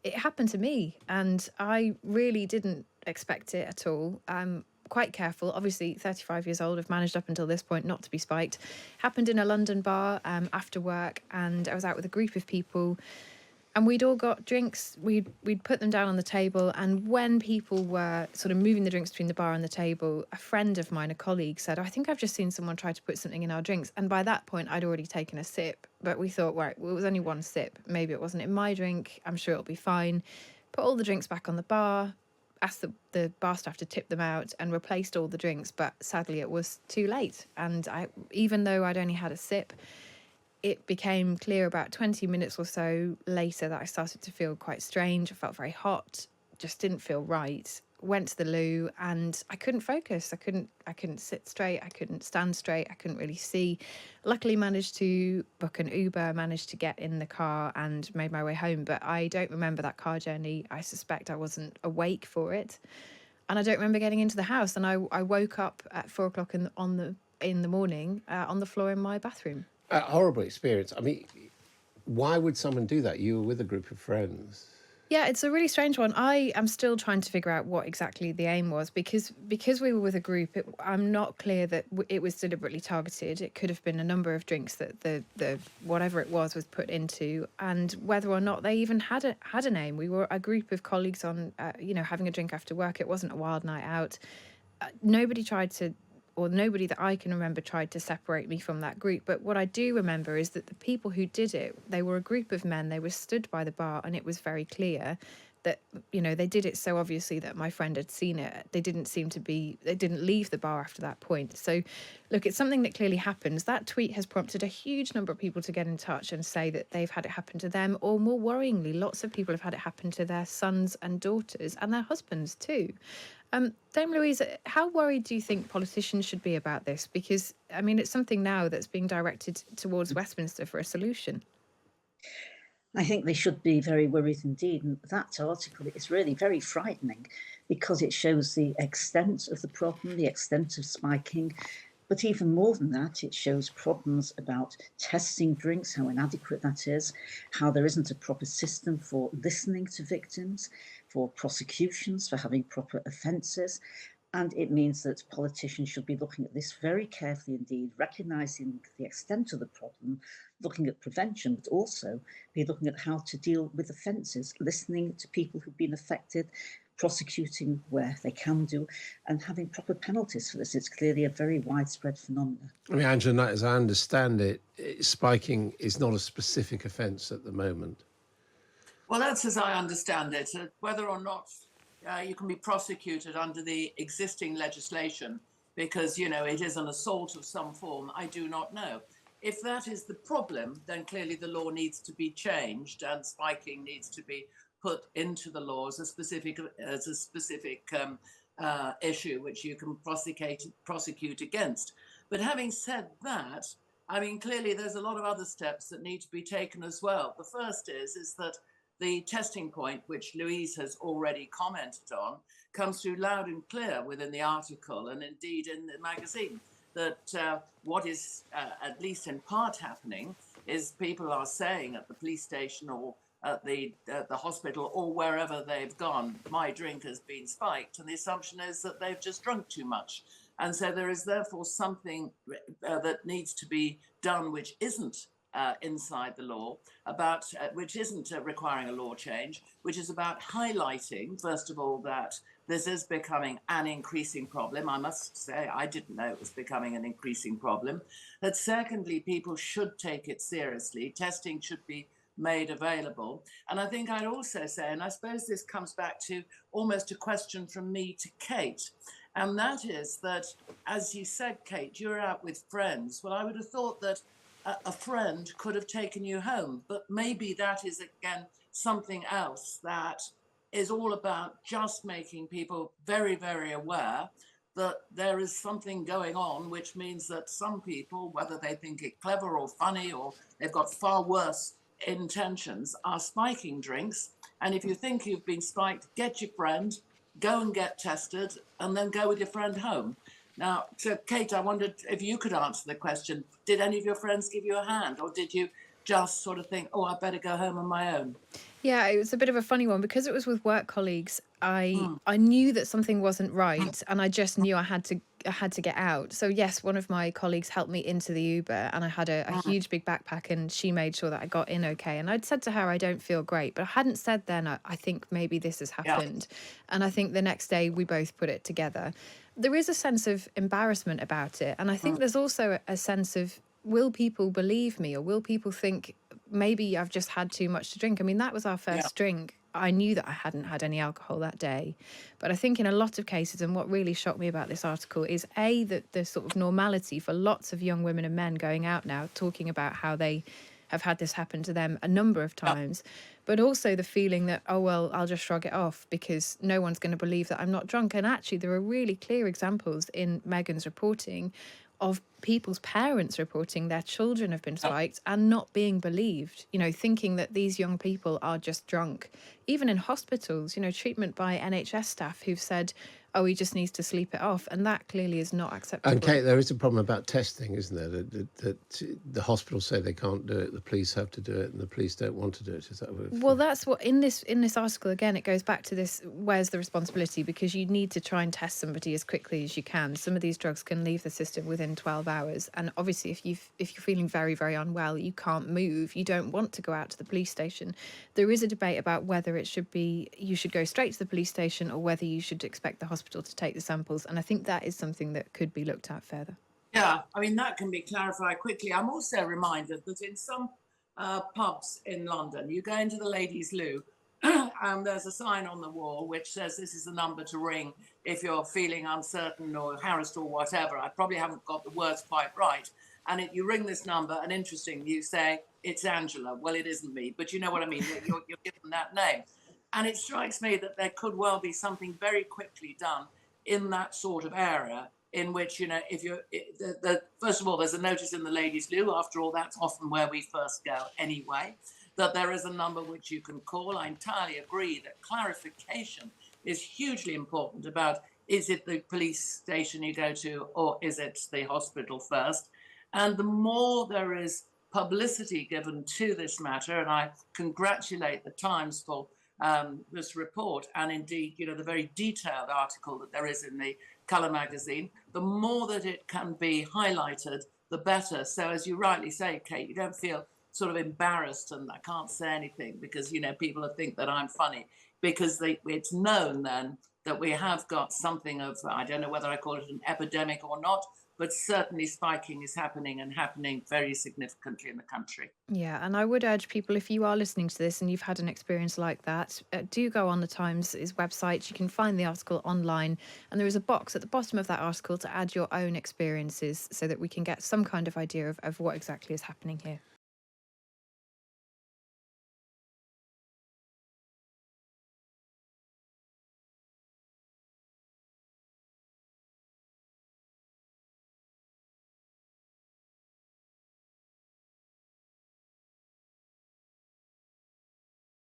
it happened to me, and I really didn't expect it at all. Quite careful. Obviously, 35 years old. I've managed up until this point not to be spiked. Happened in a London bar after work, and I was out with a group of people, and we'd all got drinks. We'd put them down on the table, and when people were sort of moving the drinks between the bar and the table, a friend of mine, a colleague, said, "I think I've just seen someone try to put something in our drinks." And by that point, I'd already taken a sip, but we thought, right, well, it was only one sip. Maybe it wasn't in my drink. I'm sure it'll be fine. Put all the drinks back on the bar, asked the bar staff to tip them out, and replaced all the drinks. But sadly, it was too late. And even though I'd only had a sip, it became clear about 20 minutes or so later that I started to feel quite strange. I felt very hot, just didn't feel right. Went to the loo and I couldn't focus. I couldn't sit straight. I couldn't stand straight. I couldn't really see. Luckily managed to book an Uber, managed to get in the car and made my way home. But I don't remember that car journey. I suspect I wasn't awake for it. And I don't remember getting into the house. And I woke up at 4 o'clock in the morning on the floor in my bathroom. A horrible experience. I mean, why would someone do that? You were with a group of friends. Yeah, it's a really strange one. I am still trying to figure out what exactly the aim was because we were with a group. I'm not clear that it was deliberately targeted. It could have been a number of drinks that the whatever it was put into, and whether or not they even had an aim. We were a group of colleagues on, having a drink after work. It wasn't a wild night out. Nobody that I can remember tried to separate me from that group. But what I do remember is that the people who did it, they were a group of men. They were stood by the bar, and it was very clear that, they did it so obviously that my friend had seen it. They didn't leave the bar after that point. So, look, it's something that clearly happens. That tweet has prompted a huge number of people to get in touch and say that they've had it happen to them, or more worryingly, lots of people have had it happen to their sons and daughters and their husbands too. Dame Louise, how worried do you think politicians should be about this? Because, it's something now that's being directed towards Westminster for a solution. I think they should be very worried indeed. And that article is really very frightening because it shows the extent of the problem, the extent of spiking. But even more than that, it shows problems about testing drinks, how inadequate that is, how there isn't a proper system for listening to victims, for prosecutions, for having proper offences. And it means that politicians should be looking at this very carefully indeed, recognising the extent of the problem, looking at prevention, but also be looking at how to deal with offences, listening to people who've been affected, prosecuting where they can do, and having proper penalties for this. It's clearly a very widespread phenomenon. Angela, as I understand it, spiking is not a specific offence at the moment. Well, that's as I understand it. Whether or not you can be prosecuted under the existing legislation because, it is an assault of some form, I do not know. If that is the problem, then clearly the law needs to be changed and spiking needs to be put into the law as a specific issue which you can prosecute against. But having said that, clearly there's a lot of other steps that need to be taken as well. The first is that the testing point, which Louise has already commented on, comes through loud and clear within the article and indeed in the magazine, that what is at least in part happening is people are saying at the police station or at the hospital or wherever they've gone, my drink has been spiked, and the assumption is that they've just drunk too much. And so there is therefore something that needs to be done which isn't inside the law, about which isn't requiring a law change, which is about highlighting, first of all, that this is becoming an increasing problem. I must say, I didn't know it was becoming an increasing problem. That secondly, people should take it seriously. Testing should be made available. And I think I'd also say, and I suppose this comes back to almost a question from me to Kate, and that is that, as you said, Kate, you're out with friends. Well, I would have thought that a friend could have taken you home, but maybe that is, again, something else that is all about just making people very, very aware that there is something going on, which means that some people, whether they think it clever or funny or they've got far worse intentions, are spiking drinks. And if you think you've been spiked, get your friend, go and get tested, and then go with your friend home. Now, so Kate, I wondered if you could answer the question, did any of your friends give you a hand, or did you just sort of think, oh, I better go home on my own. Yeah, it was a bit of a funny one because it was with work colleagues. I knew that something wasn't right, and I just knew I had to get out. So yes, one of my colleagues helped me into the Uber, and I had a huge big backpack, and she made sure that I got in okay. And I'd said to her, I don't feel great, but I hadn't said then, I think maybe this has happened. And I think the next day we both put it together. There is a sense of embarrassment about it, and I think there's also a sense of, will people believe me, or will people think maybe I've just had too much to drink? I mean, that was our first drink. I knew that I hadn't had any alcohol that day. But I think in a lot of cases, and what really shocked me about this article is that the sort of normality for lots of young women and men going out now, talking about how they have had this happen to them a number of times, but also the feeling that, oh, well, I'll just shrug it off because no one's going to believe that I'm not drunk. And actually, there are really clear examples in Megan's reporting of people's parents reporting their children have been spiked and not being believed, thinking that these young people are just drunk. Even in hospitals, treatment by NHS staff who've said, oh, he just needs to sleep it off. And that clearly is not acceptable. And Kate, there is a problem about testing, isn't there? That the hospitals say they can't do it, the police have to do it, and the police don't want to do it. Is that what? Well, that's what in this article, again, it goes back to this, where's the responsibility? Because you need to try and test somebody as quickly as you can. Some of these drugs can leave the system within 12 hours. And obviously, if you're feeling very, very unwell, you can't move, you don't want to go out to the police station. There is a debate about whether it should be, you should go straight to the police station or whether you should expect the hospital to take the samples. And I think that is something that could be looked at further. Yeah, I mean, that can be clarified quickly. I'm also reminded that in some pubs in London, you go into the ladies' loo and there's a sign on the wall which says this is the number to ring if you're feeling uncertain or harassed or whatever. I probably haven't got the words quite right. And you ring this number, and interesting, you say, it's Angela. Well, it isn't me, but you know what I mean. You're given that name. And it strikes me that there could well be something very quickly done in that sort of area, in which, if you're, first of all, there's a notice in the ladies' loo. After all, that's often where we first go anyway, that there is a number which you can call. I entirely agree that clarification is hugely important about, is it the police station you go to or is it the hospital first? And the more there is publicity given to this matter, and I congratulate the Times for this report, and indeed, the very detailed article that there is in the Colour magazine, the more that it can be highlighted, the better. So as you rightly say, Kate, you don't feel sort of embarrassed and I can't say anything because, people think that I'm funny, because it's known then that we have got something of, I don't know whether I call it an epidemic or not, but certainly spiking is happening very significantly in the country. Yeah, and I would urge people, if you are listening to this and you've had an experience like that, do go on the Times' website. You can find the article online, and there is a box at the bottom of that article to add your own experiences so that we can get some kind of idea of what exactly is happening here.